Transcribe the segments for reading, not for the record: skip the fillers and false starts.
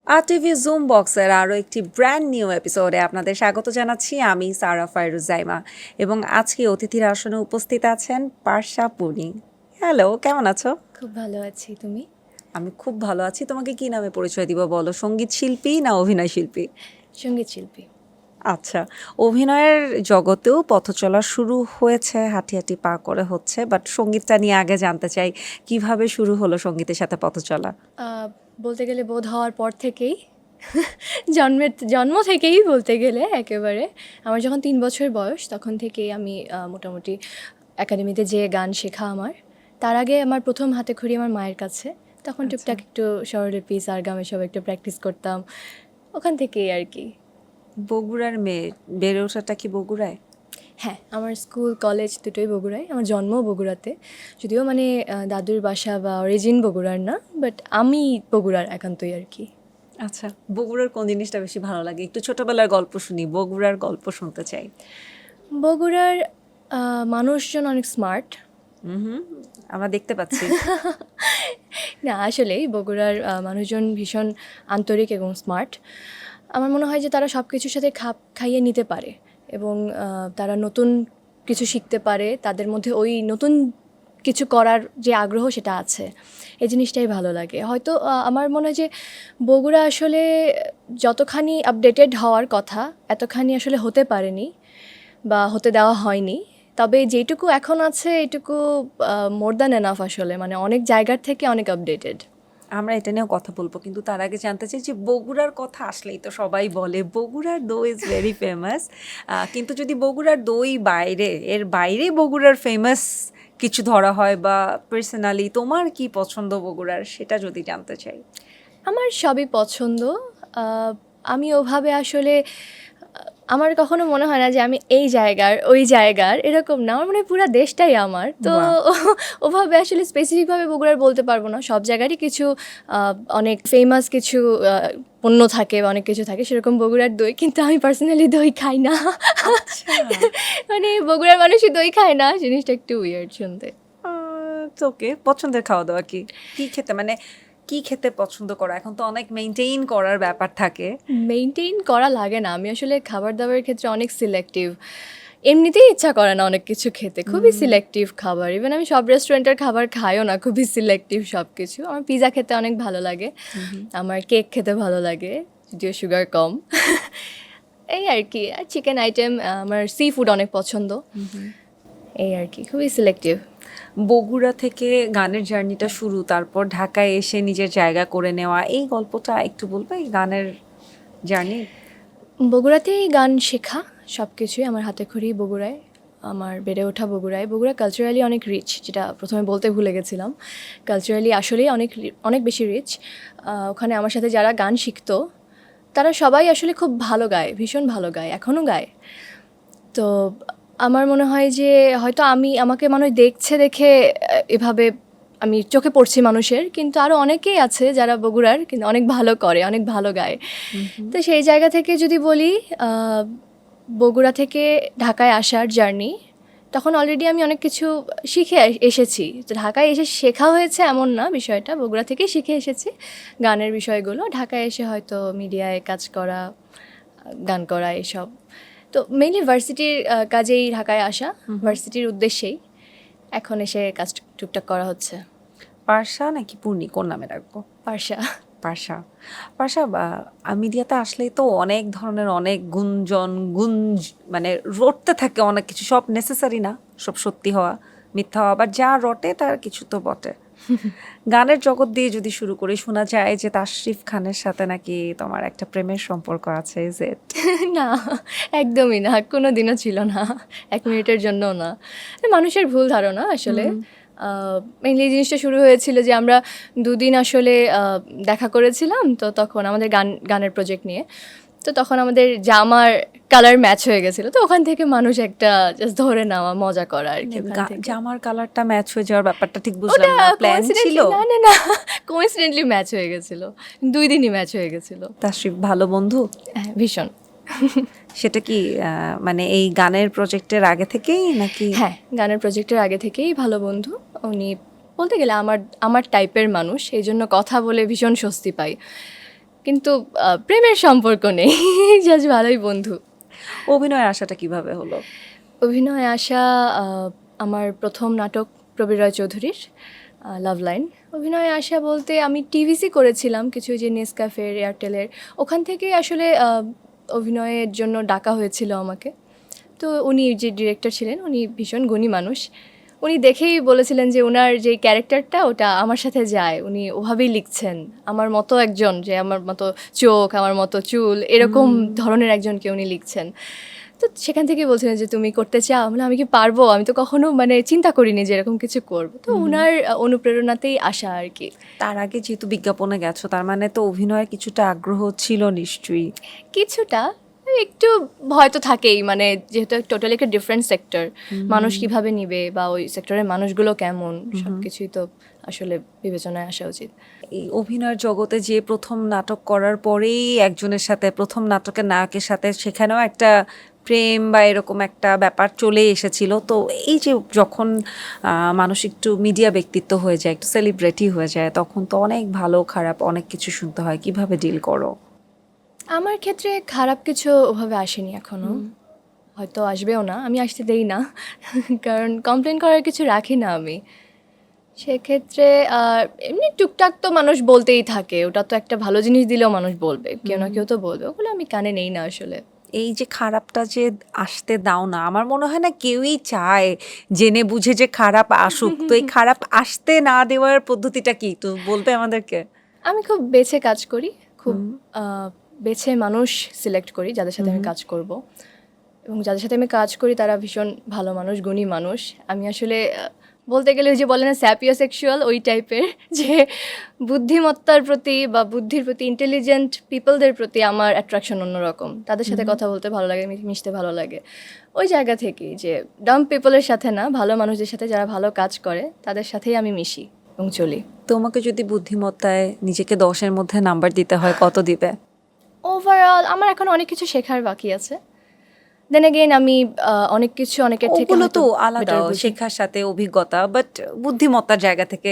RTV zoom বক্সের আরও একটি ব্র্যান্ড নিউ এপিসোডে আপনাদের স্বাগত জানাচ্ছি আমি সারা ফাইরুজাইমা এবং আজকে অতিথির আসনে উপস্থিত আছেন পার্শা পুনি। হ্যালো, কেমন আছো? খুব ভালো আছি। তুমি? আমি খুব ভালো আছি। তোমাকে কি নামে পরিচয় দিব বলো, সঙ্গীত শিল্পী না অভিনয় শিল্পী? সঙ্গীত শিল্পী। আচ্ছা, অভিনয়ের জগতেও পথ চলা শুরু হয়েছে, হাঁটি হাঁটি পা করে হচ্ছে, বাট সঙ্গীতটা নিয়ে আগে জানতে চাই কিভাবে শুরু হলো সঙ্গীতের সাথে পথ চলা? আহ, বলতে গেলে বোধ হওয়ার পর থেকেই জন্ম থেকেই বলতে গেলে একেবারে আমার যখন 3 বছর বয়স তখন থেকেই আমি মোটামুটি একাডেমিতে যেয়ে গান শেখা আমার। তার আগে আমার প্রথম হাতেখড়ি আমার মায়ের কাছে। তখন টুকটাক একটু স্বরলিপি সারগাম এসব একটু প্র্যাকটিস করতাম ওখান থেকেই আর কি। বগুড়ার মেয়ে, বেড়ে ওঠাটা কি বগুড়ায়? হ্যাঁ, আমার স্কুল কলেজ দুটোই বগুড়ায়, আমার জন্মও বগুড়াতে। যদিও মানে দাদুর বাসা বা অরিজিন বগুড়ার না, বাট আমি বগুড়ার একান্তই আর কি। আচ্ছা, বগুড়ার কোন জিনিসটা বেশি ভালো লাগে? একটু ছোটবেলার গল্প শুনি, বগুড়ার গল্প শুনতে চাই। বগুড়ার মানুষজন অনেক স্মার্ট। হুম, আমরা দেখতে পাচ্ছি। না আসলেই বগুড়ার মানুষজন ভীষণ আন্তরিক এবং স্মার্ট। আমার মনে হয় যে তারা সব কিছুর সাথে খাপ খাইয়ে নিতে পারে এবং তারা নতুন কিছু শিখতে পারে, তাদের মধ্যে ওই নতুন কিছু করার যে আগ্রহ সেটা আছে। এই জিনিসটাই ভালো লাগে। হয়তো আমার মনে হয় যে বগুড়া আসলে যতখানি আপডেটেড হওয়ার কথা এতখানি আসলে হতে পারেনি বা হতে দেওয়া হয়নি। তবে যেটুকু এখন আছে এটুকু মোর দ্যান এনাফ আসলে, মানে অনেক জায়গার থেকে অনেক আপডেটেড। আমরা এটা নিয়েও কথা বলবো, কিন্তু তার আগে জানতে চাই যে বগুড়ার কথা আসলেই তো সবাই বলে বগুড়ার দই ইজ ভেরি ফেমাস, কিন্তু যদি বগুড়ার দই বাইরে, এর বাইরে বগুড়ার ফেমাস কিছু ধরা হয় বা পার্সোনালি তোমার কি পছন্দ বগুড়ার, সেটা যদি জানতে চাই। আমার সবই পছন্দ। আহ, আমি ওভাবে আসলে আমার কখনো মনে হয় না যে আমি এই জায়গার ওই জায়গার, এরকম না। আমার মনে হয় পুরো দেশটাই আমার তো। বাহ। ওভাবে আসলে স্পেসিফিকভাবে বগুড়ার বলতে পারবো না। সব জায়গারই কিছু অনেক ফেমাস কিছু পণ্য থাকে বা অনেক কিছু থাকে, সেরকম বগুড়ার দই। কিন্তু আমি পার্সোনালি দই খাই না। আচ্ছা, মানে বগুড়ার মানুষই দই খায় না, জিনিসটা একটু উইয়ার্ড শুনতে। ওকে, পছন্দের খাওয়া দাওয়া কি? কি খেতে মানে কি খেতে পছন্দ করো? এখন তো অনেক মেনটেইন করার ব্যাপার থাকে। মেইনটেইন করা লাগে না। আমি আসলে খাবার দাবারের ক্ষেত্রে অনেক সিলেক্টিভ। এমনিতেই ইচ্ছা করে না অনেক কিছু খেতে, খুবই সিলেক্টিভ খাবার। ইভেন আমি সব রেস্টুরেন্টের খাবার খাইও না, খুবই সিলেক্টিভ সব কিছু। আমার পিৎজা খেতে অনেক ভালো লাগে, আমার কেক খেতে ভালো লাগে, যদিও সুগার কম। এই আর কি। আর চিকেন আইটেম, আমার সি ফুড অনেক পছন্দ। এই আর কি, খুবই সিলেক্টিভ। বগুড়া থেকে গানের জার্নিটা শুরু, তারপর ঢাকায় এসে নিজের জায়গা করে নেওয়া, এই গল্পটা একটু বলবে, এই গানের জার্নি? বগুড়াতেই গান শেখা, সব কিছুই আমার হাতেখড়ি বগুড়ায়। আমার বেড়ে ওঠা বগুড়ায়। বগুড়া কালচারালি অনেক রিচ, যেটা প্রথমে বলতে ভুলে গেছিলাম। কালচারালি আসলেই অনেক অনেক বেশি রিচ। ওখানে আমার সাথে যারা গান শিখতো তারা সবাই আসলে খুব ভালো গায়, ভীষণ ভালো গায়, এখনও গায়। তো আমার মনে হয় যে হয়তো আমাকে মানুষ দেখছে দেখে এভাবে আমি চোখে পড়ছি মানুষের, কিন্তু আরও অনেকেই আছে যারা বগুড়ার কিন্তু অনেক ভালো করে, অনেক ভালো গায়। তো সেই জায়গা থেকে যদি বলি, বগুড়া থেকে ঢাকায় আসার জার্নি, তখন অলরেডি আমি অনেক কিছু শিখে এসেছি। তো ঢাকায় এসে শেখা হয়েছে এমন না, বিষয়টা বগুড়া থেকেই শিখে এসেছি গানের বিষয়গুলো। ঢাকায় এসে হয়তো মিডিয়ায় কাজ করা, গান করা এসব। তো মেইনলি ভার্সিটির কাজেই ঢাকায় আসা, ভার্সিটির উদ্দেশ্যেই এখন এসে কাজ টুকটাক করা হচ্ছে। পার্শা নাকি পূর্ণি, কোন নামে রাখবো? পারশা। পার্শা। পার্শা, মিডিয়াতে আসলেই তো অনেক ধরনের অনেক গুঞ্জন মানে রটতে থাকে অনেক কিছু, সব নেসেসারি না, সব সত্যি হওয়া মিথ্যা হওয়া, আবার যা রটে তার কিছু তো বটে। গানের জগৎ দিয়ে যদি শুরু করি, শোনা যায় যে তাশরিফ খানের সাথে নাকি তোমার একটা প্রেমের সম্পর্ক আছে, ইজ ইট? না, একদমই না, কোনো দিনও ছিল না, 1 মিনিটের জন্যও না। মানুষের ভুল ধারণা আসলে। মেইনলি জিনিসটা শুরু হয়েছিল যে আমরা দুদিন আসলে দেখা করেছিলাম, তো তখন আমাদের গানের প্রজেক্ট নিয়ে। তো তখন আমাদের জামার কালার ম্যাচ হয়ে গেছিলো, তো ওখান থেকে মানুষ একটা জাস্ট ধরে নেওয়া, মজা করা আর কি ওখান থেকে। জামার কালারটা ম্যাচ হয়ে যাওয়ার ব্যাপারটা ঠিক বুঝলাম ওটা না, প্ল্যান ছিল? না না না, কোইন্সিডেন্টলি ম্যাচ হয়ে গেছিলো, 2 দিনই ম্যাচ হয়ে গেছিলো। তাশরিফ ভালো বন্ধু? হ্যাঁ, ভীষণ। সেটা কি মানে এই গানের প্রজেক্টের আগে থেকেই নাকি? হ্যাঁ, গানের প্রজেক্টের আগে থেকেই ভালো বন্ধু। উনি বলতে গেলে আমার আমার টাইপের মানুষ, এই জন্য কথা বলে ভীষণ স্বস্তি পাই। কিন্তু প্রেমের সম্পর্ক নেই, জাস্ট ভালোই বন্ধু। অভিনয়ের আশাটা কিভাবে হলো? অভিনয়ে আসা আমার প্রথম নাটক প্রবীর রায় চৌধুরীর লাভ লাইন। অভিনয়ে আসা বলতে আমি টিভিসি করেছিলাম কিছু, যে নেসক্যাফের, এয়ারটেলের, ওখান থেকেই আসলে অভিনয়ের জন্য ডাকা হয়েছিল আমাকে। তো উনি যে ডিরেক্টর ছিলেন উনি ভীষণ গুণী মানুষ, উনি দেখেই বলেছিলেন যে ওনার যে ক্যারেক্টারটা ওটা আমার সাথে যায়, উনি ওভাবেই লিখছেন। আমার মতো একজন, যে আমার মতো চোখ, আমার মতো চুল, এরকম ধরনের একজনকে উনি লিখছেন। তো সেখান থেকে বলছিলেন যে তুমি করতে চাও, মানে আমি কি পারবো, আমি তো কখনো মানে চিন্তা করিনি যে এরকম কিছু করবো। তো ওনার অনুপ্রেরণাতেই আসা আর কি। তার আগে যেহেতু বিজ্ঞাপনে গেছো, তার মানে তো অভিনয়ের কিছুটা আগ্রহ ছিল নিশ্চয়ই। কিছুটা, একটু ভয় তো থাকেই, মানে যেহেতু টোটালি একটা ডিফারেন্ট সেক্টর, মানুষ কিভাবে নিবে বা ওই সেক্টরের মানুষগুলো কেমন, সব কিছুই তো আসলে বিবেচনায় আসা উচিত। এই অভিনয়ের জগতে যে প্রথম নাটক করার পরেই একজনের সাথে, প্রথম নাটকের নায়কের সাথে সেখানেও একটা প্রেম বা এরকম একটা ব্যাপার চলে এসেছিল। তো এই যে যখন মানুষ একটু মিডিয়া ব্যক্তিত্ব হয়ে যায়, একটু সেলিব্রিটি হয়ে যায়, তখন তো অনেক ভালো খারাপ অনেক কিছু শুনতে হয়, কিভাবে ডিল করো? আমার ক্ষেত্রে খারাপ কিছু ওভাবে আসেনি এখনো, হয়তো আসবেও না, আমি আসতে দেই না কারণ কমপ্লেন করার কিছু রাখি না আমি। সেক্ষেত্রে এমনি টুকটাক তো মানুষ বলতেই থাকে, ওটা তো একটা ভালো জিনিস দিলেও মানুষ বলবে, কেউ না কেউ তো বলবে, ওগুলো আমি কানে নেই না আসলে। এই যে খারাপটা যে আসতে দাও না, আমার মনে হয় না কেউই চায় জেনে বুঝে যে খারাপ আসুক। তো এই খারাপ আসতে না দেওয়ার পদ্ধতিটা কি, তো বলবে আমাদেরকে? আমি খুব বেছে কাজ করি, খুব বেছে মানুষ সিলেক্ট করি যাদের সাথে আমি কাজ করব, এবং যাদের সাথে আমি কাজ করি তারা ভীষণ ভালো মানুষ, গুণী মানুষ। আমি আসলে বলতে গেলে ওই যে বলে না স্যাপিওসেক্সুয়াল, ওই টাইপের, যে বুদ্ধিমত্তার প্রতি বা বুদ্ধির প্রতি, ইন্টেলিজেন্ট পিপলদের প্রতি আমার অ্যাট্রাকশন অন্যরকম। তাদের সাথে কথা বলতে ভালো লাগে, মিশতে ভালো লাগে। ওই জায়গা থেকেই যে ডাম পিপলের সাথে না, ভালো মানুষদের সাথে, যারা ভালো কাজ করে তাদের সাথেই আমি মিশি এবং চলি। তোমাকে যদি বুদ্ধিমত্তায় নিজেকে 10-এর মধ্যে নাম্বার দিতে হয়, কত দিবে? ওভারঅল আমার এখন অনেক কিছু শেখার বাকি আছে। দেন এগেইন আমি অনেক কিছু অনেকের থেকে ওগুলো হয়তো তো আলাদা, better বুঝি। শেখার সাথে অভিজ্ঞতা, বাট বুদ্ধিমত্তার জায়গা থেকে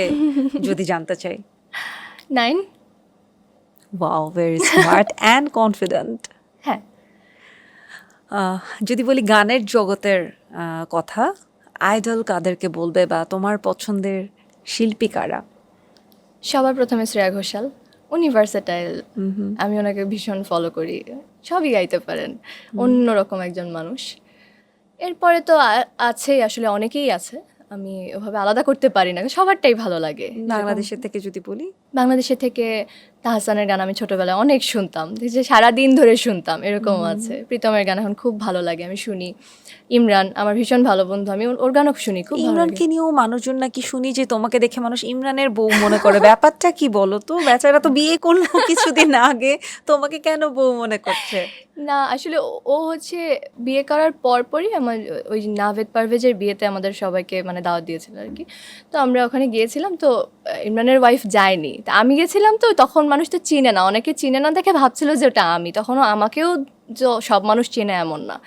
যদি জানতে চাই। 9। Wow, very smart and confident. হ্যাঁ, যদি বলি গানের জগতের কথা, আইডল কাদেরকে বলবে বা তোমার পছন্দের শিল্পী কারা? সবার প্রথমে শ্রেয়া ঘোষাল, উনি ভার্সেটাইল, আমি ওনাকে ভীষণ ফলো করি, সবই গাইতে পারেন, অন্যরকম একজন মানুষ। এরপরে তো আছেই, আসলে অনেকেই আছে, আমি ওভাবে আলাদা করতে পারি না, সবারটাই ভালো লাগে। বাংলাদেশের থেকে যদি বলি, বাংলাদেশের থেকে তাহসানের গান আমি ছোটবেলায় অনেক শুনতাম, যে সারাদিন ধরে শুনতাম, এরকম আছে। প্রীতমের গান এখন খুব ভালো লাগে, আমি শুনি। ইমরান আমার ভীষণ ভালো বন্ধু, আমি ওর গানও শুনি, খুব ভালো লাগে। ইমরানকে নিয়েও মানুষজন নাকি শুনি যে তোমাকে দেখে মানুষ ইমরানের বউ মনে করে, ব্যাপারটা কি বলো তো? বেচারা তো বিয়ে করলো কিছুদিন আগে, তোমাকে কেন বউ মনে করছে? না আসলে ও হচ্ছে বিয়ে করার পরপরই আমার ওই নাভেদ পারভেজের বিয়েতে আমাদের সবাইকে মানে দাওয়াত দিয়েছিল আর কি। তো আমরা ওখানে গিয়েছিলাম, তো ইমরানের ওয়াইফ যায়নি, তা আমি গেছিলাম। তো তখন মানুষ তো চিনে না, অনেকে চিনে না দেখে ভাবছিল যে ওটা আমি, তখনও আমাকেও যে সব মানুষ চেনে এমন না।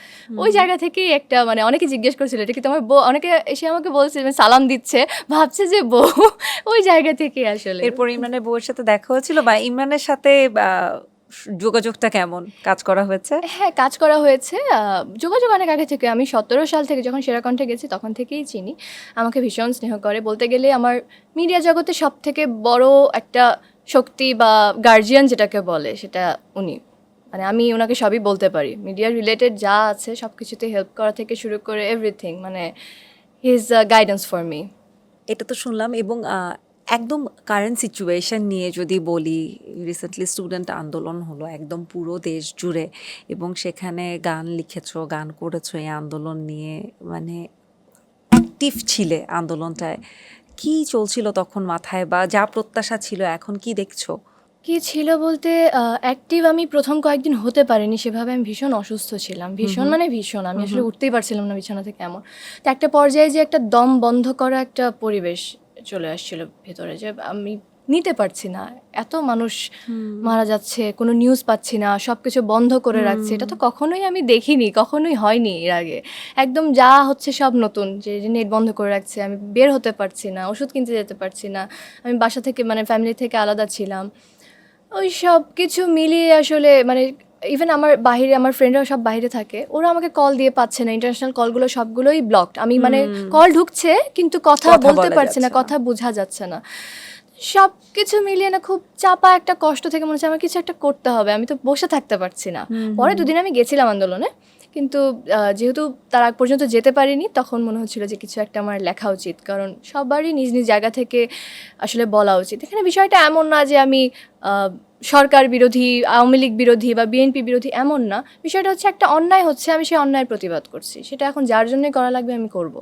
ওই জায়গা থেকেই একটা মানে অনেকে জিজ্ঞেস করছিল এটা কি তোমার বউ, অনেকে এসে আমাকে বলছে মানে সালাম দিচ্ছে, ভাবছে যে বউ। ওই জায়গা থেকেই আসলে। এরপর ইমরানের বউয়ের সাথে দেখা হয়েছিল বা ইমরানের সাথে যোগাযোগটা কেমন, কাজ করা হয়েছে? হ্যাঁ, কাজ করা হয়েছে। যোগাযোগ অনেক আগে থেকে, আমি 17 সাল থেকে যখন সেরাকণ্ঠে গেছি তখন থেকেই চিনি। আমাকে ভীষণ স্নেহ করে, বলতে গেলে আমার মিডিয়া জগতে সবথেকে বড় একটা শক্তি বা গার্জিয়ান যেটাকে বলে সেটা উনি। মানে আমি ওনাকে সবই বলতে পারি, মিডিয়া রিলেটেড যা আছে সব কিছুতে হেল্প করা থেকে শুরু করে এভরিথিং, মানে he is guidance for me. এটা তো শুনলাম, এবং একদম কারেন্ট সিচুয়েশন নিয়ে যদি বলি, রিসেন্টলি স্টুডেন্ট আন্দোলন হলো একদম পুরো দেশ জুড়ে, এবং সেখানে গান লিখেছো, গান করেছো এই আন্দোলন নিয়ে, মানে অ্যাক্টিভ ছিলে আন্দোলনটায়। কি চলছিল তখন মাথায়, বা যা প্রত্যাশা ছিল এখন কি দেখছো? কি ছিল বলতে, অ্যাক্টিভ আমি প্রথম কয়েকদিন হতে পারিনি সেভাবে, আমি ভীষণ অসুস্থ ছিলাম, ভীষণ মানে ভীষণ, আমি আসলে উঠতেই পারছিলাম না বিছানা থেকে এমন। তো একটা পর্যায়ে যে একটা দম বন্ধ করা একটা পরিবেশ চলে আসছিল ভেতরে, যে আমি নিতে পারছি না, এত মানুষ মারা যাচ্ছে, কোনো নিউজ পাচ্ছি না, সব কিছু বন্ধ করে রাখছে, এটা তো কখনোই আমি দেখিনি, কখনোই হয়নি এর আগে। একদম যা হচ্ছে সব নতুন, যে নেট বন্ধ করে রাখছে, আমি বের হতে পারছি না, ওষুধ কিনতে যেতে পারছি না, আমি বাসা থেকে মানে ফ্যামিলি থেকে আলাদা ছিলাম। ওই সব কিছু মিলিয়ে আসলে মানে ইভেন আমার বাইরে আমার ফ্রেন্ডরাও সব বাইরে থাকে, ওরা আমাকে কল দিয়ে পাচ্ছে না, ইন্টারন্যাশনাল কলগুলো সবগুলোই ব্লকড। আমি মানে কল ঢুকছে কিন্তু কথা কথা বলতে বলা পারছি না, যাচ্ছে না। কথা বোঝা যাচ্ছে না। সব কিছু মিলিয়ে না খুব চাপা একটা কষ্ট থেকে মনে হচ্ছে আমার কিছু একটা করতে হবে, আমি তো বসে থাকতে পারছি না। পরে দুদিন আমি গেছিলাম আন্দোলনে, কিন্তু যেহেতু তার আগ পর্যন্ত যেতে পারিনি, তখন মনে হচ্ছিল যে কিছু একটা আমার লেখা উচিত, কারণ সবারই নিজ নিজ জায়গা থেকে আসলে বলা উচিত। এখানে বিষয়টা এমন না যে আমি সরকার বিরোধী, আওয়ামী লীগ বিরোধী বা বিএনপি বিরোধী, এমন না। বিষয়টা হচ্ছে একটা অন্যায় হচ্ছে, আমি সেই অন্যায়ের প্রতিবাদ করছি, সেটা এখন যার জন্যই করা লাগবে আমি করব।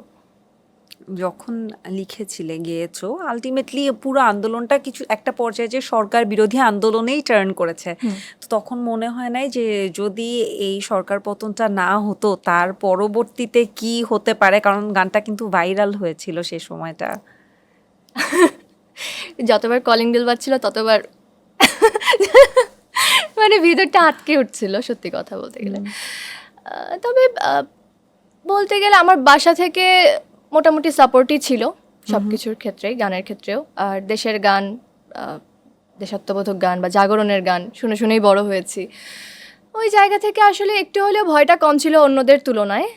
যখন লিখেছিলে গিয়েছো, আলটিমেটলি পুরো আন্দোলনটা কিছু একটা পর্যায়ে যে সরকার বিরোধী আন্দোলনেই টার্ন করেছে। তো তখন মনে হয় নাই যে যদি এই সরকার পতনটা না হতো তার পরবর্তীতে কি হতে পারে, কারণ গানটা কিন্তু ভাইরাল হয়েছিল সে সময়টা। যতবার কলিং বেল বাজছিল ততবার মানে ভিতরটা আটকে উঠছিল, সত্যি কথা বলতে গেলে। তবে বলতে গেলে আমার বাসা থেকে মোটামুটি সাপোর্টই ছিল সব কিছুর ক্ষেত্রেই, গানের ক্ষেত্রেও। আর দেশের গান, দেশাত্মবোধক গান বা জাগরণের গান শুনে শুনেই বড় হয়েছি। ওই জায়গা থেকে আসলে একটু হলেও ভয়টা কম ছিল অন্যদের তুলনায়।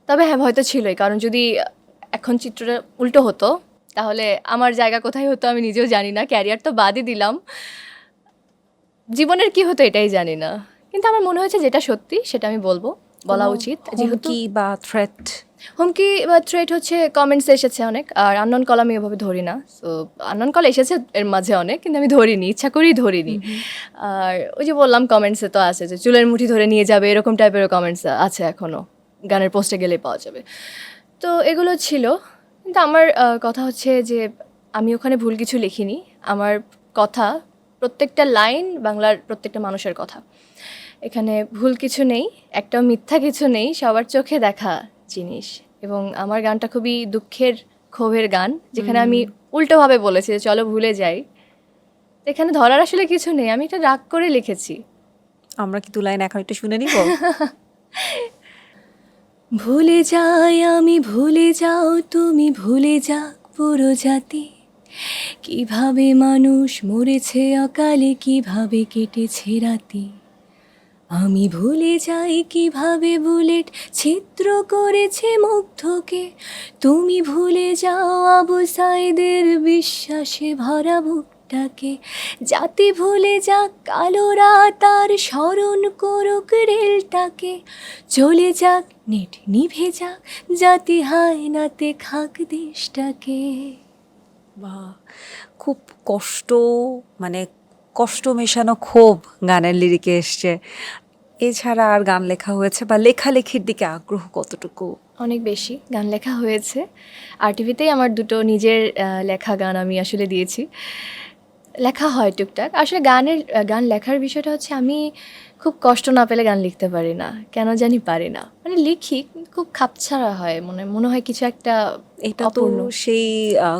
তবে হ্যাঁ, ভয় তো ছিলই, কারণ যদি এখন চিত্রটা উল্টো হতো তাহলে আমার জায়গা কোথায় হতো আমি নিজেও জানি না। ক্যারিয়ার তো বাদই দিলাম, জীবনের কি হতো এটাই জানি না। কিন্তু আমার মনে হয়েছে যেটা সত্যি সেটা আমি বলবো, বলা উচিত। যেহেতু হুমকি বা থ্রেট, হুমকি বা থ্রেট হচ্ছে কমেন্টস এসেছে অনেক, আর আননোন কল আমি এভাবে ধরি না। সো আননোন কল এসেছে এর মাঝে অনেক, কিন্তু আমি ধরিনি, ইচ্ছা করেই ধরিনি। আর ওই যে বললাম কমেন্টসে তো আছে যে চুলের মুঠি ধরে নিয়ে যাবে, এরকম টাইপেরও কমেন্টস আছে এখনও, গানের পোস্টে গেলে পাওয়া যাবে। তো এগুলো ছিল। কিন্তু আমার কথা হচ্ছে যে আমি ওখানে ভুল কিছু লিখিনি। আমার কথা, প্রত্যেকটা লাইন বাংলার প্রত্যেকটা মানুষের কথা, এখানে ভুল কিছু নেই, একটাও মিথ্যা কিছু নেই, সবার চোখে দেখা জিনিস। এবং আমার গানটা খুবই দুঃখের, ক্ষোভের গান, যেখানে আমি উল্টোভাবে বলেছি যে চলো ভুলে যাই। এখানে ধরার আসলে কিছু নেই, আমি এটা রাগ করে লিখেছি। আমরা কি 2 লাইন এখন একটু শুনে নিব? ভুলে যাই আমি, ভুলে যাও তুমি, ভুলে যাক পুরো জাতি, কিভাবে মানুষ মরেছে অকালে, কিভাবে কেটেছে রাতি। আমি ভুলে যাই কিভাবে বুলেট ছিদ্র করেছে মুগ্ধকে, তুমি ভুলে যাও আবু সাইদের বিশ্বাসে ভরা বুকটাকে। জাতি ভুলে যাক কালো রাত আর স্মরণ করুক রেলটাকে, চলে যাক নেট নিভে যাক, জাতি হায় নাতে খাক দেশটাকে। বাহ! খুব কষ্ট, মানে কষ্ট মেশানো ক্ষোভ গানের লিরিকে এসছে। এছাড়া আর গান লেখা হয়েছে বা লেখালেখির দিকে আগ্রহ কতটুকু? অনেক বেশি গান লেখা হয়েছে। আরটিভিতেই আমার দুটো নিজের লেখা গান আমি আসলে দিয়েছি। লেখা হয় টুকটাক। আসলে গান লেখার বিষয়টা হচ্ছে আমি খুব কষ্ট না পেলে গান লিখতে পারি না। কেন জানি পারি না। মানে লিখি কিন্তু খুব খাপছাড়া হয়। মনে হয় কিছু একটা এটা তো অপূর্ণ। সেই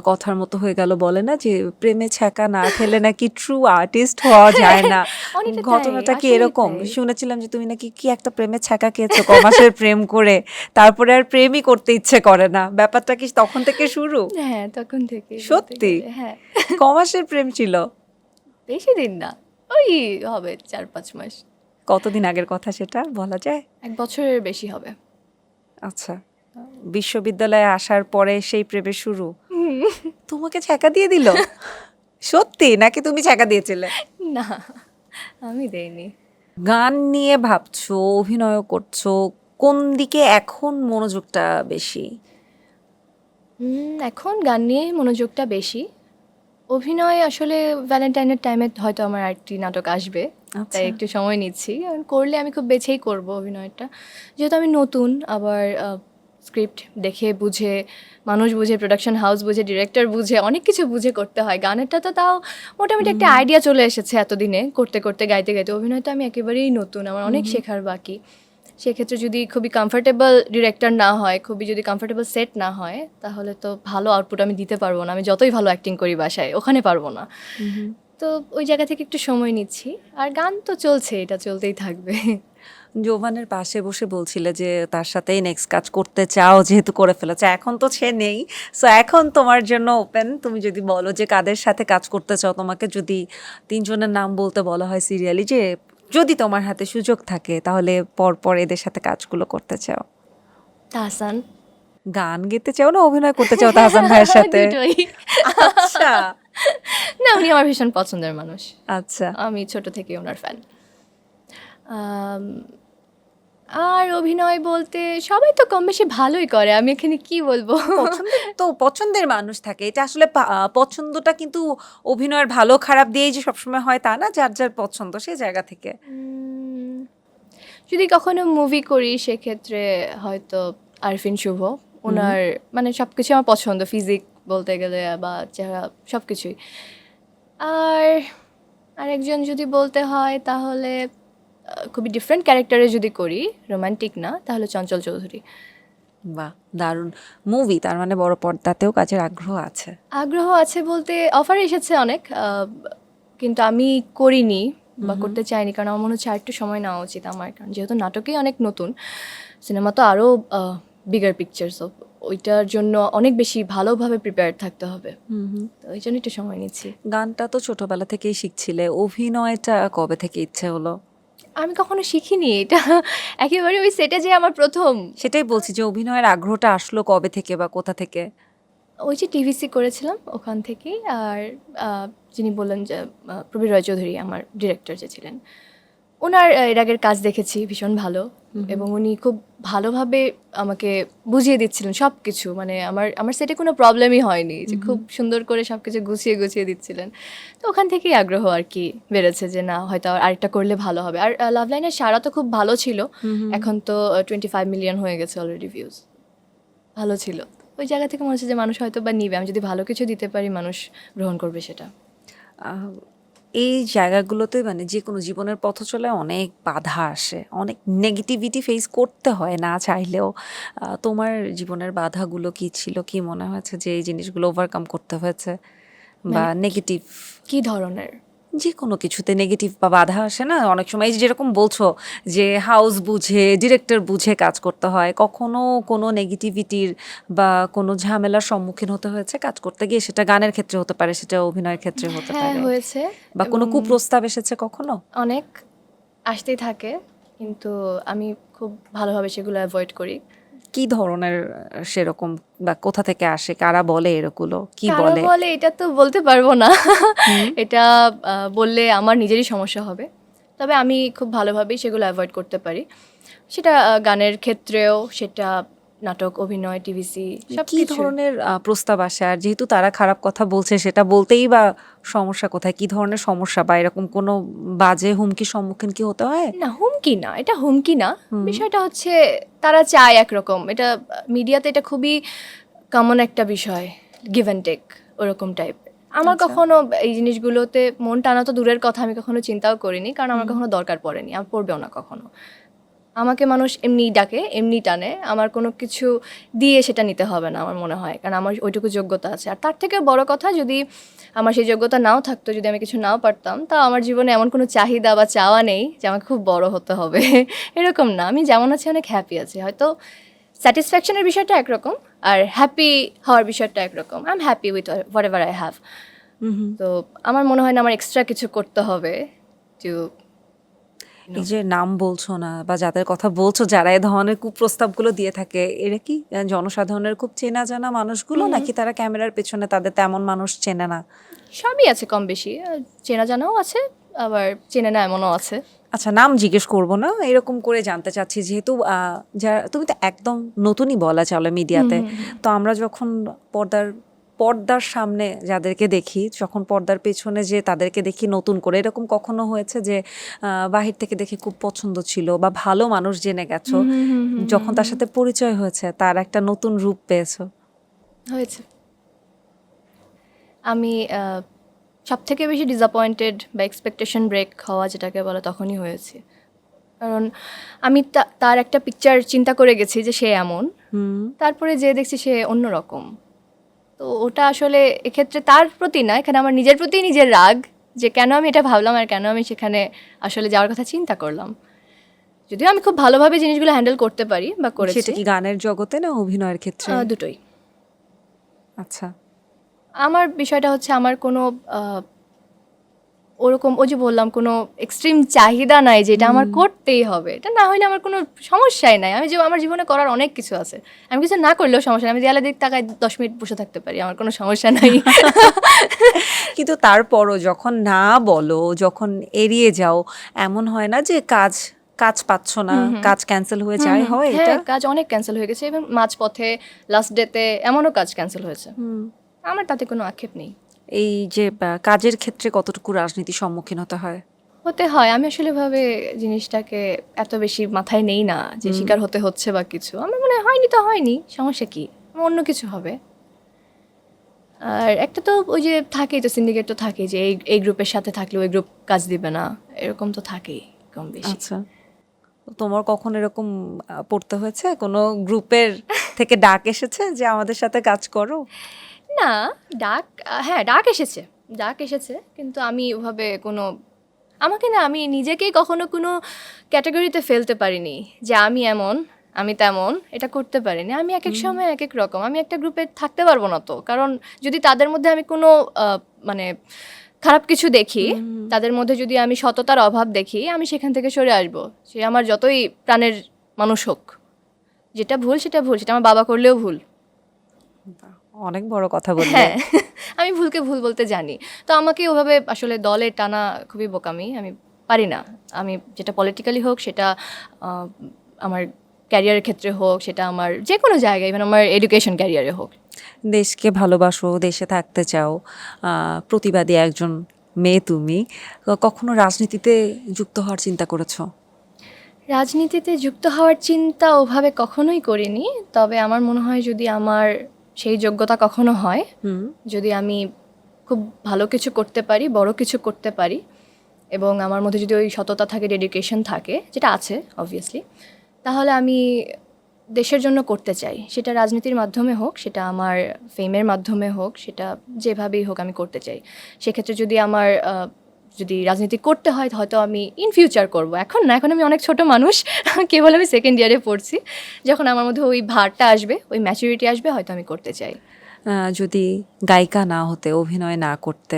কথার মতো হয়ে গেল, বলে না যে প্রেমে ছ্যাঁকা না খেলে নাকি ট্রু আর্টিস্ট হওয়া যায় না। অনেকটা তাই, ঘটনাটা কি আসলেই এরকম? তাই। শুনেছিলাম যে তুমি নাকি কি একটা প্রেমে ছ্যাঁকা খেয়েছো ক মাসের প্রেম করে, তারপরে আর প্রেমই করতে ইচ্ছে করে না। ব্যাপারটা কি তখন থেকে শুরু? হ্যাঁ, তখন থেকেই বলতে সত্যি? গেলে। হ্যাঁ, ক মাসের প্রেম ছিল? বেশি দিন না। ওই হবে ৪-৫ মাস। কতদিন আগের কথা সেটা বলা যায়? ১ বছরের বেশি হবে। আচ্ছা, বিশ্ববিদ্যালয়ে আসার পরে সেই প্রেমের শুরু। তোমাকে ছ্যাঁকা দিয়ে দিল? সত্যি নাকি তুমি ছ্যাঁকা দিয়েছিলে? না, আমি দেইনি। গান নিয়ে ভাবছো, অভিনয়ও করছো, কোন দিকে এখন মনোযোগটা বেশি? এখন গান নিয়ে মনোযোগটা বেশি। অভিনয় আসলে ভ্যালেন্টাইনের টাইমে হয়তো আমার আরেকটি নাটক আসবে, আচ্ছা। তাই একটু সময় নিচ্ছি। কারণ করলে আমি খুব বেছেই করব অভিনয়টা, যেহেতু আমি নতুন। আবার স্ক্রিপ্ট দেখে বুঝে, মানুষ বুঝে, প্রোডাকশন হাউস বুঝে, ডিরেক্টর বুঝে, অনেক কিছু বুঝে করতে হয়। গানেরটা তো তাও মোটামুটি একটা আইডিয়া চলে এসেছে এতদিনে, করতে করতে, গাইতে গাইতে। অভিনয় তো আমি একেবারেই নতুন, আমার অনেক শেখার বাকি। সেক্ষেত্রে যদি খুবই কমফোর্টেবল ডিরেক্টর না হয়, খুবই যদি কমফোর্টেবল সেট না হয়, তাহলে তো ভালো আউটপুট আমি দিতে পারবো না। আমি যতই ভালো অ্যাক্টিং করি বাসায়, ওখানে পারবো না। তো ওই জায়গা থেকে একটু সময় নিচ্ছি। আর গান তো চলছে, এটা চলতেই থাকবে। জোভানের পাশে বসে বলছিলে যে তার সাথেই নেক্সট কাজ করতে চাও, যেহেতু করে ফেলেছে, এখন তো সে নেই, সো এখন তোমার জন্য ওপেন। তুমি যদি বলো যে কাদের সাথে কাজ করতে চাও, তোমাকে যদি তিনজনের নাম বলতে বলা হয় সিরিয়ালি, যে যদি তোমার হাতে সুযোগ থাকে তাহলে পর এদের সাথে কাজগুলো করতে চাও? তাহসান। গান গেতে চাও না অভিনয় করতে চাও তাহসান ভাইয়ের সাথে? দুটোই। আচ্ছা না, উনি আমার ভীষণ পছন্দের মানুষ, আচ্ছা। আমি ছোট থেকে ওনার ফ্যান। আর অভিনয় বলতে সবাই তো কম বেশি ভালোই করে, আমি এখানে কি বলবো। পছন্দের মানুষ থাকে, এটা আসলে পছন্দটা কিন্তু অভিনয়ের ভালো খারাপ দিয়েই যে সবসময় হয় তা না, যার যার পছন্দ সেই জায়গা থেকে। যদি কখনো মুভি করি সেক্ষেত্রে হয়তো আরফিন শুভ, ওনার মানে সব কিছু আমার পছন্দ, ফিজিক বলতে গেলে বা চেহারা সব কিছুই। আর আরেকজন যদি বলতে হয় তাহলে খুবই ডিফারেন্ট ক্যারেক্টারে যদি করি, রোমান্টিক না, তাহলে চঞ্চল চৌধুরী। বাহ, দারুণ। মুভি তার মানে বড় পর্দাতেও কাজের আগ্রহ আছে? আগ্রহ আছে বলতে অফার এসেছে অনেক, কিন্তু আমি করিনি বা করতে চাইনি, কারণ আমার মনে হচ্ছে আর একটু সময় নেওয়া উচিত আমার, কারণ যেহেতু নাটকেই অনেক নতুন, সিনেমা তো আরও বিগার পিকচার্স, ওইটার জন্য অনেক বেশি ভালোভাবে প্রিপেয়ার থাকতে হবে, তো ওই জন্য একটু সময় নিচ্ছি। গানটা তো ছোটবেলা থেকেই শিখছিলে, অভিনয়টা কবে থেকে ইচ্ছে হলো? আমি কখনো শিখিনি এটা, একেবারে ওই সেটে যে আমার প্রথম। সেটাই বলছি যে অভিনয়ের আগ্রহটা আসলো কবে থেকে বা কোথা থেকে? ওই যে টিভিসি করেছিলাম ওখান থেকেই। আর যিনি বললেন যে প্রবীর রায় চৌধুরী আমার ডিরেক্টর যে ছিলেন, ওনার এর আগের কাজ দেখেছি ভীষণ ভালো, এবং উনি খুব ভালোভাবে আমাকে বুঝিয়ে দিচ্ছিলেন সব কিছু, মানে আমার সেটে কোনো প্রবলেমই হয়নি, যে খুব সুন্দর করে সব কিছু গুছিয়ে গুছিয়ে দিচ্ছিলেন। তো ওখান থেকেই আগ্রহ আর কি বেড়েছে যে না, হয়তো আরেকটা করলে ভালো হবে। আর লাভ লাইনের সারা তো খুব ভালো ছিল, এখন তো 25 মিলিয়ন হয়ে গেছে অলরেডি ভিউজ, ভালো ছিল। ওই জায়গা থেকে মনে হচ্ছে যে মানুষ হয়তো বা নিবে, আমি যদি ভালো কিছু দিতে পারি মানুষ গ্রহণ করবে সেটা। এই জায়গাগুলোতে মানে যে কোনো জীবনের পথ চলে অনেক বাধা আসে, অনেক নেগেটিভিটি ফেস করতে হয় না চাইলেও। তোমার জীবনের বাধাগুলো কি ছিল, কি মনে হয়েছে যে এই জিনিসগুলো ওভারকাম করতে হয়েছে, বা নেগেটিভ কি ধরনের? যে কোনো কিছুতে নেগেটিভ বা বাধা আসে না অনেক সময়, এই যে যেরকম বলছো যে হাউস বুঝে ডিরেক্টর বুঝে কাজ করতে হয়, কখনো কোনো নেগেটিভিটির বা কোনো ঝামেলার সম্মুখীন হতে হয়েছে কাজ করতে গিয়ে? সেটা গানের ক্ষেত্রে হতে পারে, সেটা অভিনয়ের ক্ষেত্রে হতে হ্যাঁ পারে, হয়েছে। বা কোনো কুপ্রস্তাব এসেছে কখনো? অনেক আসতেই থাকে, কিন্তু আমি খুব ভালোভাবে সেগুলো অ্যাভয়েড করি। কি ধরনের সেরকম, বা কোথা থেকে আসে, কারা বলে এরগুলো, কি কারা বলে? বলে এটা তো বলতে পারবো না, এটা বললে আমার নিজেরই সমস্যা হবে। তবে আমি খুব ভালোভাবেই সেগুলো অ্যাভয়েড করতে পারি, সেটা গানের ক্ষেত্রেও, সেটা নাটক, অভিনয়, টিভিসি সব কি ধরনের প্রস্তাব আসে? আর যেহেতু তারা খারাপ কথা বলছে, সেটা বলতেই বা সমস্যা কোথায়? কি ধরনের সমস্যা, বা এরকম কোনো বাজে হুমকির সম্মুখীন কি হতে হয়? না, হুমকি না, এটা হুমকি না। বিষয়টা হচ্ছে তারা চায় একরকম, এটা মিডিয়াতে এটা খুবই কমন একটা বিষয়, গিভ অ্যান্ড টেক ওরকম টাইপ। আমার কখনো এই জিনিসগুলোতে মন টানা তো দূরের কথা, আমি কখনো চিন্তাও করিনি, কারণ আমার কখনো দরকার পড়েনি, আর পড়বেও না কখনো। আমাকে মানুষ এমনি ডাকে, এমনি টানে, আমার কোনো কিছু দিয়ে সেটা নিতে হবে না আমার মনে হয়, কারণ আমার ওইটুকু যোগ্যতা আছে। আর তার থেকে বড় কথা, যদি আমার সেই যোগ্যতা নাও থাকতো, যদি আমি কিছু নাও পারতাম, তা আমার জীবনে এমন কোনো চাহিদা বা চাওয়া নেই যে আমাকে খুব বড় হতে হবে, এরকম না। আমি যেমন আছি অনেক হ্যাপি আছি, হয়তো স্যাটিসফ্যাকশনের বিষয়টা একরকম আর হ্যাপি হওয়ার বিষয়টা একরকম। I am happy with what ever I have. তো আমার মনে হয় না আমার এক্সট্রা কিছু করতে হবে টু। এই যে নাম বলছো না, বা যাদের কথা বলছো যারা এই ধরনের কুপ্রস্তাবগুলো দিয়ে থাকে, এরা কি জনসাধারণের খুব চেনা জানা মানুষগুলো, নাকি তারা ক্যামেরার পেছনে তাদের তেমন মানুষ চেনে না? সবই আছে কম বেশি, চেনা জানাও আছে, আবার চেনে না এমনও আছে। আচ্ছা, নাম জিজ্ঞেস করবো না, এরকম করে জানতে চাচ্ছি, যেহেতু তুমি তো একদম নতুনই বলা চলে মিডিয়াতে, তো আমরা যখন পর্দার সামনে যাদেরকে দেখি, যখন পর্দার পেছনে যে তাদেরকে দেখি নতুন করে, এরকম কখনো হয়েছে যে বাহির থেকে দেখে খুব পছন্দ ছিল বা ভালো মানুষ জেনে গেছো, যখন তার সাথে পরিচয় হয়েছে তার একটা নতুন রূপ পেয়েছো? হয়েছে। আমি সব থেকে বেশি ডিসঅ্যাপয়েন্টেড বা এক্সপেকটেশন ব্রেক হওয়া যেটাকে বলে, তখনই হয়েছে। কারণ আমি তার একটা পিকচার চিন্তা করে গেছি যে সে এমন, তারপরে যে দেখছি সে অন্যরকম। তো ওটা আসলে এক্ষেত্রে তার প্রতি না, এখানে আমার নিজের প্রতি নিজের রাগ, যে কেন আমি এটা ভাবলাম আর কেন আমি সেখানে আসলে যাওয়ার কথা চিন্তা করলাম। যদিও আমি খুব ভালোভাবে জিনিসগুলো হ্যান্ডেল করতে পারি বা করেছি। সেটা কি গানের জগতে না অভিনয়ের ক্ষেত্রে? দুটোই। আচ্ছা। আমার বিষয়টা হচ্ছে আমার কোনো ওরকম ওই যে বললাম কোনো এক্সট্রিম চাহিদা নাই যে এটা আমার করতেই হবে, এটা না হলে আমার কোনো সমস্যাই নাই। আমি যে আমার জীবনে করার অনেক কিছু আছে, আমি কিছু না করলেও সমস্যা নেই, আমি দেয়ালে দিক তাকায় 10 মিনিট বসে থাকতে পারি, আমার কোনো সমস্যা নাই। কিন্তু তারপরও যখন না বলো, যখন এড়িয়ে যাও, এমন হয় না যে কাজ কাজ পাচ্ছ না, কাজ ক্যান্সেল হয়ে যায়? হয় এটা? হ্যাঁ, কাজ অনেক ক্যান্সেল হয়ে গেছে এবং মাঝপথে লাস্ট ডেতে এমনও কাজ ক্যান্সেল হয়েছে। আমার তাতে কোনো আক্ষেপ নেই। এই যে কাজের ক্ষেত্রে কতটুকু রাজনীতির সম্মুখীন হতে হয়? হতে হয়। আমি আসলে ভাবে জিনিসটাকে এত বেশি মাথায় নেই না যে শিকার হতে হচ্ছে বা কিছু। আমার মনে হয় হয়নি তো হয়নি, সমস্যা কি, আমার অন্য কিছু হবে। আর একটা তো ওই যে থাকেই তো, সিন্ডিকেট তো থাকেই যে এই গ্রুপের সাথে থাকলে ওই গ্রুপ কাজ দিবে না, এরকম তো থাকেই কম বেশি। আচ্ছা, তোমার কখন এরকম পড়তে হয়েছে? কোনো গ্রুপের থেকে ডাক এসেছে যে আমাদের সাথে কাজ করো? না, ডাক হ্যাঁ ডাক এসেছে, ডাক এসেছে, কিন্তু আমি ওভাবে কোনো আমাকে না, আমি নিজেকেই কখনো কোনো ক্যাটাগরিতে ফেলতে পারিনি যে আমি এমন আমি তেমন, এটা করতে পারিনি। আমি এক এক সময় এক এক রকম, আমি একটা গ্রুপে থাকতে পারবো না তো, কারণ যদি তাদের মধ্যে আমি কোনো মানে খারাপ কিছু দেখি, তাদের মধ্যে যদি আমি সততার অভাব দেখি, আমি সেখান থেকে সরে আসবো। সে আমার যতই প্রাণের মানুষ হোক, যেটা ভুল সেটা ভুল, সেটা আমার বাবা করলেও ভুল। অনেক বড় কথা বললে। হ্যাঁ, আমি ভুলকে ভুল বলতে জানি। তো আমাকে ওভাবে আসলে দলে টানা খুবই বোকামি, আমি পারি না। আমি যেটা পলিটিক্যালি হোক, সেটা আমার ক্যারিয়ারের ক্ষেত্রে হোক, সেটা আমার যে কোনো জায়গায়, ইভেন আমার এডুকেশন ক্যারিয়ারে হোক। দেশকে ভালোবাসো, দেশে থাকতে চাও, প্রতিবাদী একজন মেয়ে তুমি। কখনো রাজনীতিতে যুক্ত হওয়ার চিন্তা করেছো? রাজনীতিতে যুক্ত হওয়ার চিন্তা ওভাবে কখনোই করিনি। তবে আমার মনে হয় যদি আমার সেই যোগ্যতা কখনো হয়, যদি আমি খুব ভালো কিছু করতে পারি, বড় কিছু করতে পারি, এবং আমার মধ্যে যদি ওই সততা থাকে, ডেডিকেশন থাকে, যেটা আছে অবভিয়াসলি, তাহলে আমি দেশের জন্য করতে চাই। সেটা রাজনীতির মাধ্যমে হোক, সেটা আমার ফেমের মাধ্যমে হোক, সেটা যেভাবেই হোক আমি করতে চাই। সেক্ষেত্রে যদি আমার যদি রাজনীতি করতে হয়, হয়তো আমি ইন ফিউচার করব, এখন না, এখন আমি অনেক ছোট মানুষ, কেবল আমি সেকেন্ড ইয়ারে পড়ছি। যখন আমার মধ্যে ওই ভারটা আসবে, ওই ম্যাচুরিটি আসবে, হয়তো আমি করতে চাই। যদি গায়িকা না হতে, অভিনয় না করতে,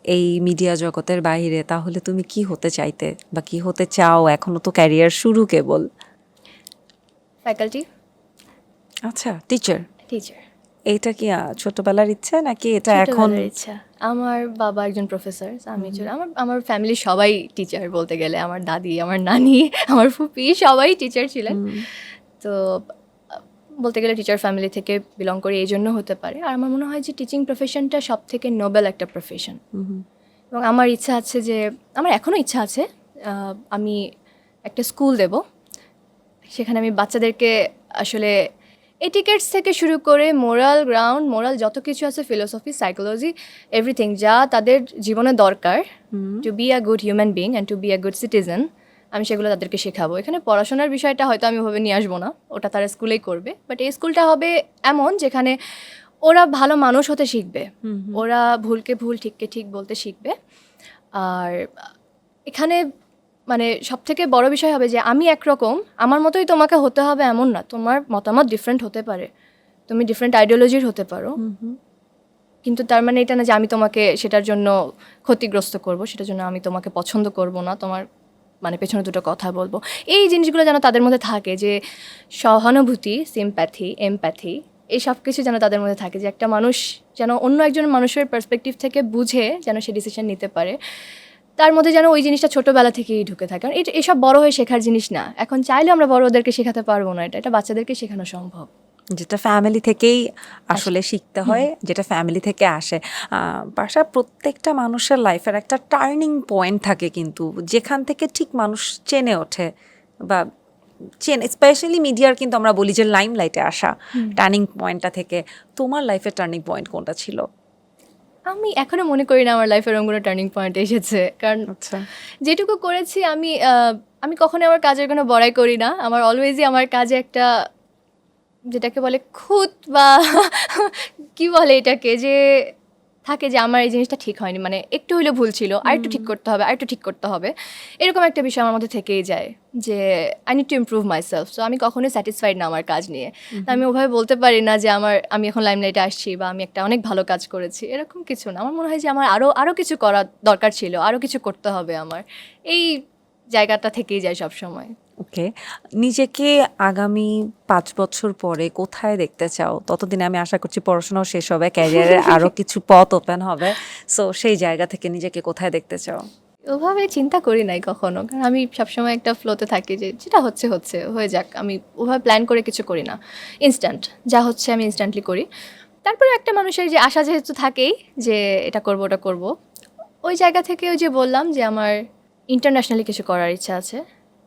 এই মিডিয়া জগতের বাইরে, তাহলে তুমি কি হতে চাইতে বা কি হতে চাও? এখনো তো ক্যারিয়ার শুরু কেবল। ফ্যাকাল্টি, আচ্ছা, টিচার। টিচার। এইটা কি ছোটবেলার ইচ্ছে নাকি এটা এখন? ছোটবেলার ইচ্ছা। আমার বাবা একজন প্রফেসর, আমি আমার আমার ফ্যামিলির সবাই টিচার বলতে গেলে। আমার দাদি, আমার নানি, আমার ফুপি সবাই টিচার ছিলেন। তো বলতে গেলে টিচার ফ্যামিলি থেকে বিলং করি, এই জন্য হতে পারে। আর আমার মনে হয় যে টিচিং প্রফেশনটা সব থেকে নোবেল একটা প্রফেশন। এবং আমার ইচ্ছা আছে যে, আমার এখনও ইচ্ছা আছে, আমি একটা স্কুল দেব, সেখানে আমি বাচ্চাদেরকে আসলে এটিকেটস থেকে শুরু করে মোরাল, গ্রাউন্ড মোরাল, যত কিছু আছে, ফিলোসফি, সাইকোলজি, এভরিথিং যা তাদের জীবনে দরকার to be a good human being and to be a good citizen, আমি সেগুলো তাদেরকে শেখাবো। এখানে পড়াশোনার বিষয়টা হয়তো আমি ওভাবে নিয়ে আসবো না, ওটা তারা স্কুলেই করবে। বাট এই স্কুলটা হবে এমন যেখানে ওরা ভালো মানুষ হতে শিখবে, ওরা ভুলকে ভুল, ঠিককে ঠিক বলতে শিখবে। আর এখানে মানে সব থেকে বড় বিষয় হবে যে আমি একরকম, আমার মতোই তোমাকে হতে হবে এমন না, তোমার মতামত ডিফারেন্ট হতে পারে, তুমি ডিফারেন্ট আইডিওলজির হতে পারো, কিন্তু তার মানে এটা না যে আমি তোমাকে সেটার জন্য ক্ষতিগ্রস্ত করব, সেটার জন্য আমি তোমাকে পছন্দ করব না, তোমার মানে পেছনে দুটো কথা বলবো। এই জিনিসগুলো যেন তাদের মধ্যে থাকে, যে সহানুভূতি, সিম্প্যাথি, এমপ্যাথি, এই সব কিছু যেন তাদের মধ্যে থাকে, যে একটা মানুষ যেন অন্য একজন মানুষের পার্সপেক্টিভ থেকে বুঝে যেন সে ডিসিশন নিতে পারে, তার মধ্যে যেন ওই জিনিসটা ছোটোবেলা থেকেই ঢুকে থাকে। কারণ এসব বড় হয়ে শেখার জিনিস না, এখন চাইলে আমরা বড়োদেরকে শেখাতে পারবো না, এটা বাচ্চাদেরকে শেখানো সম্ভব। যেটা ফ্যামিলি থেকেই আসলে শিখতে হয়, যেটা ফ্যামিলি থেকে আসে। বাসা প্রত্যেকটা মানুষের লাইফের একটা টার্নিং পয়েন্ট থাকে, কিন্তু যেখান থেকে ঠিক মানুষ চেনে ওঠে বা চেনে, স্পেশালি মিডিয়ার কিন্তু আমরা বলি যে লাইম লাইটে আসা টার্নিং পয়েন্টটা থেকে। তোমার লাইফের টার্নিং পয়েন্ট কোনটা ছিল? আমি এখনো মনে করি না আমার লাইফের কোনো টার্নিং পয়েন্ট এসেছে, কারণ আচ্ছা, যেটুকু করেছি আমি কখনো আমার কাজের কোনো বড়াই করি না। আমার অলওয়েজই আমার কাজে একটা, যেটাকে বলে খুঁত বা কি বলে এটাকে, যে থাকে যে আমার এই জিনিসটা ঠিক হয়নি, মানে একটু হইলেও ভুল ছিল, আর একটু ঠিক করতে হবে, আর একটু ঠিক করতে হবে, এরকম একটা বিষয় আমার মধ্যে থেকেই যায় যে I need to improve myself. So আমি কখনোই স্যাটিসফাইড না আমার কাজ নিয়ে। তো আমি ওভাবে বলতে পারি না যে আমি এখন লাইমলাইটে আসছি বা আমি একটা অনেক ভালো কাজ করেছি, এরকম কিছু না। আমার মনে হয় যে আমার আরও কিছু করা দরকার ছিল, আরও কিছু করতে হবে আমার, এই জায়গাটা থেকেই যায় সব সময়। ওকে, নিজেকে আগামী 5 বছর পরে কোথায় দেখতে চাও? ততদিনে আমি আশা করছি পড়াশোনাও শেষ হবে, ক্যারিয়ারের আরো কিছু পথ ওপেন হবে। সো সেই জায়গা থেকে নিজেকে কোথায় দেখতে চাও? ওভাবে চিন্তা করি নাই কখনো, কারণ আমি সবসময় একটা ফ্লোতে থাকি যে যেটা হচ্ছে হচ্ছে হয়ে যাক। আমি ওভাবে প্ল্যান করে কিছু করি না, ইনস্ট্যান্ট যা হচ্ছে আমি ইনস্ট্যান্টলি করি। তারপরে একটা মানুষের যে আশা যেহেতু থাকেই যে এটা করব ওটা করব, ওই জায়গা থেকে ওই যে বললাম যে আমার ইন্টারন্যাশনালি কিছু করার ইচ্ছা আছে।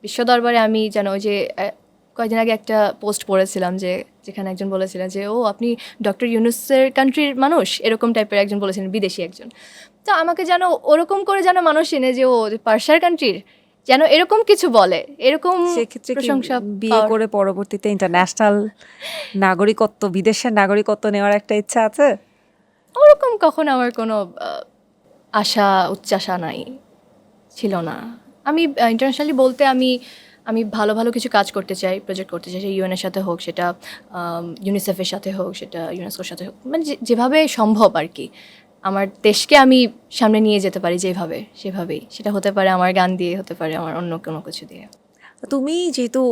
বিশ্ব দরবারে আমি যেন ওই যে কয়েকদিন আগে একটা পোস্ট পড়েছিলাম যে যেখানে একজন বলেছিলেন যে ও আপনি ডক্টর ইউনুসের কান্ট্রির মানুষ, এরকম টাইপের একজন বলেছিলেন, বিদেশি একজন। তো আমাকে যেন ওরকম করে যেন মানুষ চিনে যে ও পার্সার কান্ট্রির, যেন এরকম কিছু বলে, এরকম সেক্ষেত্রে কি প্রশংসা বিয়ে করে পরবর্তীতে ইন্টারন্যাশনাল নাগরিকত্ব, বিদেশের নাগরিকত্ব নেওয়ার একটা ইচ্ছা আছে? ওরকম কখনো আমার কোনো আশা উচ্চাশা নাই, ছিল না। আমি ইন্টারন্যাশনালি বলতে আমি আমি ভালো ভালো কিছু কাজ করতে চাই, প্রজেক্ট করতে চাই, সেটা ইউএনের সাথে হোক, সেটা ইউনিসেফের সাথে হোক, সেটা ইউনেস্কোর সাথে হোক, মানে যেভাবে সম্ভব আর কি আমার দেশকে আমি সামনে নিয়ে যেতে পারি যেভাবে, সেভাবেই। সেটা হতে পারে আমার গান দিয়ে, হতে পারে আমার অন্য কোনো কিছু দিয়ে। তুমি যেহেতু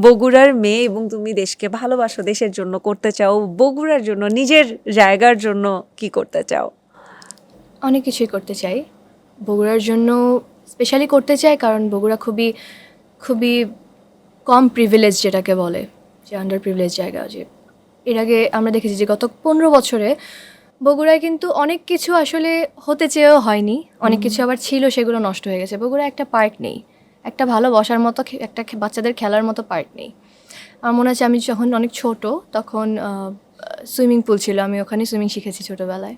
বগুড়ার মেয়ে এবং তুমি দেশকে ভালোবাসো, দেশের জন্য করতে চাও, বগুড়ার জন্য, নিজের জায়গার জন্য কি করতে চাও? অনেক কিছুই করতে চাই বগুড়ার জন্য, স্পেশালি করতে চাই কারণ বগুড়া খুবই খুবই কম প্রিভিলেজ যেটাকে বলে, যে আন্ডার প্রিভিলেজ জায়গা। যে এর আগে আমরা দেখেছি যে গত 15 বছরে বগুড়ায় কিন্তু অনেক কিছু আসলে হতে চেয়েও হয়নি, অনেক কিছু আবার ছিল সেগুলো নষ্ট হয়ে গেছে। বগুড়ায় একটা পার্ক নেই, একটা ভালো বসার মতো একটা বাচ্চাদের খেলার মতো পার্ক নেই। আমার মনে আছে আমি যখন অনেক ছোট তখন সুইমিং পুল ছিল, আমি ওখানে সুইমিং শিখেছি ছোটোবেলায়।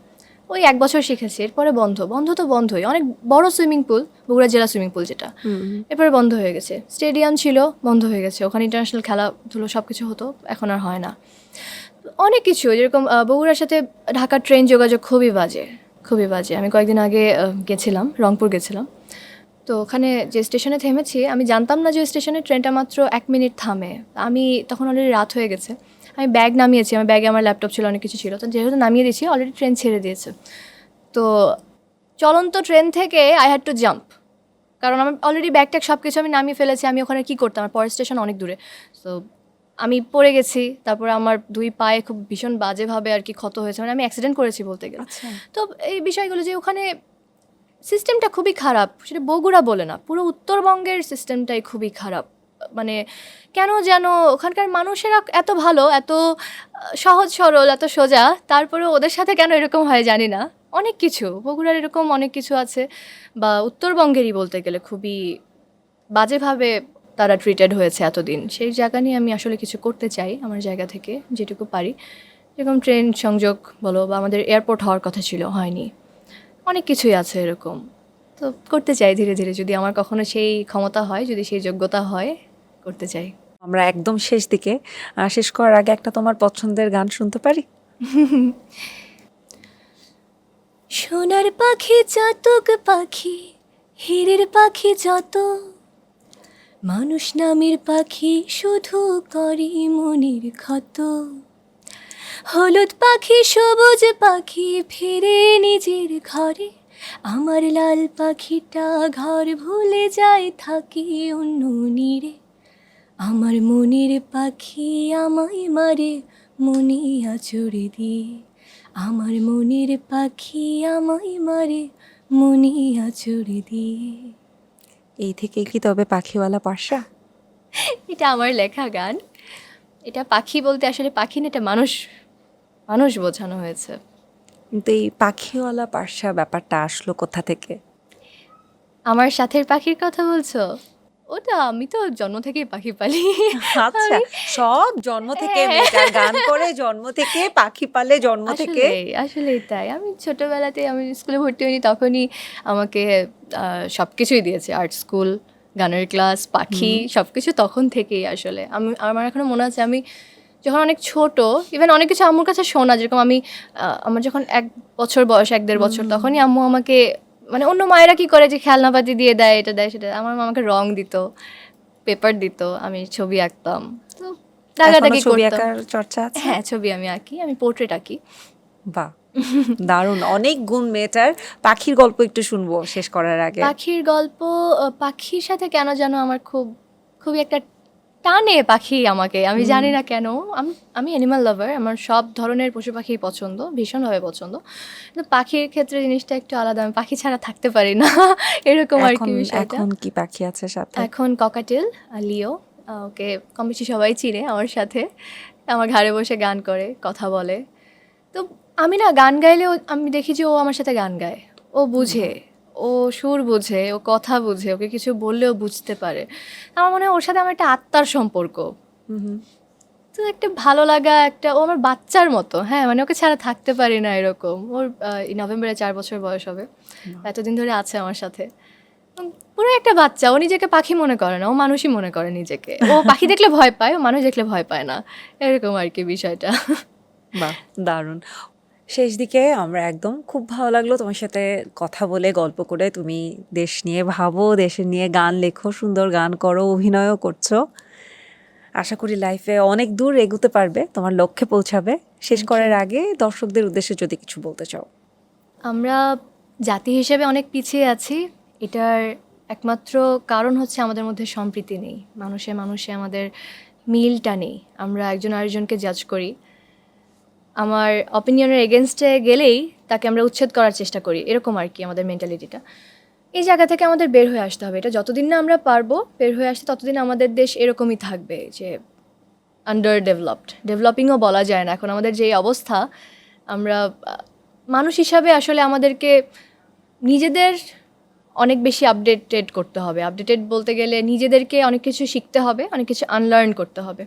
ওই 1 বছর শিখেছি, এরপরে বন্ধ বন্ধ তো বন্ধই। অনেক বড় সুইমিং পুল, বগুড়া জেলা সুইমিং পুল যেটা, এরপরে বন্ধ হয়ে গেছে। স্টেডিয়াম ছিল, বন্ধ হয়ে গেছে, ওখানে ইন্টারন্যাশনাল খেলাধুলো সব কিছু হতো, এখন আর হয় না। অনেক কিছু যেরকম বগুড়ার সাথে ঢাকার ট্রেন যোগাযোগ খুবই বাজে, খুবই বাজে। আমি কয়েকদিন আগে গেছিলাম, রংপুর গেছিলাম। তো ওখানে যে স্টেশনে থেমেছি, আমি জানতাম না যে ওই স্টেশনে ট্রেনটা মাত্র 1 মিনিট থামে। আমি তখন অলরেডি রাত হয়ে গেছে, আমি ব্যাগ নামিয়েছি, আমার ব্যাগে আমার ল্যাপটপ ছিল, অনেক কিছু ছিল। তো যেহেতু নামিয়ে দিয়েছি, অলরেডি ট্রেন ছেড়ে দিয়েছে। তো চলন্ত ট্রেন থেকে আই হ্যাড টু জাম্প, কারণ আমার অলরেডি ব্যাগ ট্যাগ সব কিছু আমি নামিয়ে ফেলেছি। আমি ওখানে কী করতাম, আমার পরের স্টেশন অনেক দূরে। তো আমি পড়ে গেছি, তারপরে আমার 2 পায়ে খুব ভীষণ বাজেভাবে আর কি ক্ষত হয়েছে, মানে আমি অ্যাক্সিডেন্ট করেছি বলতে গেলে। তো এই বিষয়গুলো যে ওখানে সিস্টেমটা খুবই খারাপ, সেটা বগুড়া বলে না, পুরো উত্তরবঙ্গের সিস্টেমটাই খুবই খারাপ। মানে কেন যেন ওখানকার মানুষেরা এত ভালো, এত সহজ সরল, এত সোজা, তারপরেও ওদের সাথে কেন এরকম হয় জানি না। অনেক কিছু বগুড়ার এরকম অনেক কিছু আছে, বা উত্তরবঙ্গেরই বলতে গেলে খুবই বাজেভাবে তারা ট্রিটেড হয়েছে এতদিন। সেই জায়গা নিয়ে আমি আসলে কিছু করতে চাই আমার জায়গা থেকে যেটুকু পারি। যেরকম ট্রেন সংযোগ বলো, বা আমাদের এয়ারপোর্ট হওয়ার কথা ছিল, হয়নি। অনেক কিছুই আছে এরকম, তো করতে চাই ধীরে ধীরে, যদি আমার কখনো সেই ক্ষমতা হয়, যদি সেই যোগ্যতা হয়, করতে চাই। আমরা একদম শেষ দিকে, শেষ করার আগে একটা তোমার পছন্দের গান শুনতে পারি? সোনার পাখি চাতক পাখি, হীরের পাখি যত, মানুষ নামের পাখি শুধু করে মনের ক্ষত। হলুদ পাখি সবুজ পাখি ফিরে নিজের ঘরে, আমার লাল পাখিটা ঘর ভুলে যায় থাকি অন্য নীড়ে। আমার মনের পাখি আমায় মারে মনে আঁচড়ে দিয়ে, আমার মনের পাখি আমায় মারে মনে আঁচড়ে দিয়ে। এই থেকে কি তবে পাখিওয়ালা পার্সা? এটা আমার লেখা গান। এটা পাখি বলতে আসলে পাখি না, এটা মানুষ, মানুষ বোঝানো হয়েছে। কিন্তু এই পাখিওয়ালা পার্সা ব্যাপারটা আসলো কোথা থেকে? আমার সাথের পাখির কথা বলছো? ওটা আমি তো জন্ম থেকেই পাখি পালি। আচ্ছা, সব জন্ম থেকে মেয়েটার গান করে, জন্ম থেকে পাখি পালে, জন্ম থেকে। আসলেই তাই। আমি ছোটবেলাতে আমি স্কুলে ভর্তি হইনি তখনই আমাকে সব কিছুই দিয়েছে, আর্ট স্কুল, গানের ক্লাস, পাখি, সব কিছু তখন থেকেই আসলে। আমার এখনো মনে আছে, আমি যখন অনেক ছোট, ইভেন অনেক কিছু আম্মুর কাছে শোনা, যেরকম আমি আমার যখন 1 বছর বয়স, 1-1.5 বছর, তখনই আম্মু আমাকে, মানে অন্য মায়েরা কি করে যে খেলনাপাতি দিয়ে দেয়, এটা দেয় সেটা, আমার মা আমাকে রং দিত, পেপার দিত, আমি ছবি আঁকতাম, তো এখনো দাগাদাগি ছবি করতাম। আঁকার চর্চা আছে? হ্যাঁ, ছবি আমি আঁকি, আমি পোর্ট্রেট আঁকি। বাহ, দারুণ, অনেক গুণ মেয়েটার। পাখির গল্প একটু শুনবো শেষ করার আগে। পাখির গল্প, পাখির সাথে কেন যেন আমার খুবই একটা টানে পাখি আমাকে, আমি জানি না কেন। আমি অ্যানিমাল লাভার, আমার সব ধরনের পশু পাখি পছন্দ, ভীষণভাবে পছন্দ, কিন্তু পাখির ক্ষেত্রে জিনিসটা একটু আলাদা, আমি পাখি ছাড়া থাকতে পারি না এরকম আর কি এখন বিষয়টা। এখন কি পাখি আছে সাথে? এখন ককাটেল, লিও, ওকে কম বেশি সবাই চিনে আমার সাথে, আমার ঘাড়ে বসে গান করে, কথা বলে। তো আমি না গান গাইলেও আমি দেখি যে ও আমার সাথে গান গায়, ও বুঝে, ও সুর বুঝে, ও কথা বুঝে, ওকে কিছু বললেও বুঝতে পারে। আমার মনে হয় ওর সাথে আমার একটা আত্মার সম্পর্ক, তো একটা ভালো লাগা, একটা, ও আমার বাচ্চার মতো। হ্যাঁ, মানে ওকে ছাড়া থাকতে পারি না এরকম। ওর এই নভেম্বরে 4 বছর বয়স হবে, এতদিন ধরে আছে আমার সাথে। পুরো একটা বাচ্চা, ও নিজেকে পাখি মনে করে না, ও মানুষই মনে করে নিজেকে। ও পাখি দেখলে ভয় পায়, ও মানুষ দেখলে ভয় পায় না, এরকম আর কি বিষয়টা। বাহ, দারুণ। শেষ দিকে আমরা একদম খুব ভালো লাগলো তোমার সাথে কথা বলে, গল্প করে। তুমি দেশ নিয়ে ভাবো, দেশের নিয়ে গান লেখো, সুন্দর গান করো, অভিনয়ও করছো। আশা করি লাইফে অনেক দূর এগোতে পারবে, তোমার লক্ষ্যে পৌঁছাবে। শেষ করার আগে দর্শকদের উদ্দেশ্যে যদি কিছু বলতে চাও। আমরা জাতি হিসেবে অনেক পিছিয়ে আছি, এটার একমাত্র কারণ হচ্ছে আমাদের মধ্যে সম্প্রীতি নেই, মানুষে মানুষে আমাদের মিলটা নেই, আমরা একজন আরেকজনকে জাজ করি, আমার অপিনিয়নের এগেনস্টে গেলেই তাকে আমরা উচ্ছেদ করার চেষ্টা করি, এরকম আর কি আমাদের মেন্টালিটিটা। এই জায়গা থেকে আমাদের বের হয়ে আসতে হবে, এটা যতদিন না আমরা পারবো বের হয়ে আসতে, ততদিন আমাদের দেশ এরকমই থাকবে, যে আন্ডার ডেভেলপড, ডেভেলপিংও বলা যায় না এখন আমাদের যে অবস্থা। আমরা মানুষ হিসাবে আসলে আমাদেরকে নিজেদের অনেক বেশি আপডেটেড করতে হবে, আপডেটেড বলতে গেলে নিজেদেরকে অনেক কিছু শিখতে হবে, অনেক কিছু আনলার্ন করতে হবে।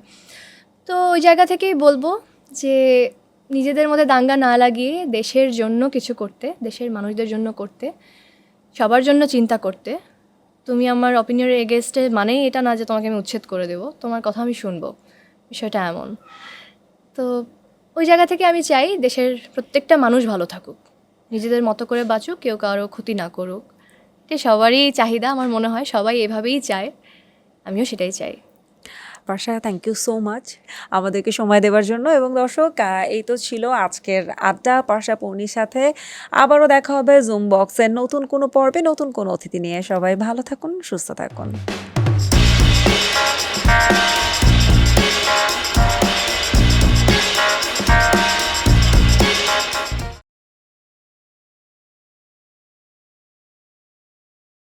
তো ওই জায়গা থেকেই বলবো যে নিজেদের মধ্যে দাঙ্গা না লাগিয়ে দেশের জন্য কিছু করতে, দেশের মানুষদের জন্য করতে, সবার জন্য চিন্তা করতে। তুমি আমার অপিনিয়নের এগেনস্টে মানেই এটা না যে তোমাকে আমি উচ্ছেদ করে দেবো, তোমার কথা আমি শুনবো, বিষয়টা এমন। তো ওই জায়গা থেকে আমি চাই দেশের প্রত্যেকটা মানুষ ভালো থাকুক, নিজেদের মতো করে বাঁচুক, কেউ কারো ক্ষতি না করুক, এটা সবারই চাহিদা, আমার মনে হয় সবাই এভাবেই চায়, আমিও সেটাই চাই। Parsha, thank you so much আমাদেরকে সময় দেওয়ার জন্য। এবং দর্শক, এই তো ছিল আজকের আড্ডা পার্শা পৌনির সাথে। আবারও দেখা হবে জুম বক্সের নতুন কোনো পর্বে, নতুন কোনো অতিথি নিয়ে। সবাই ভালো থাকুন, সুস্থ থাকুন।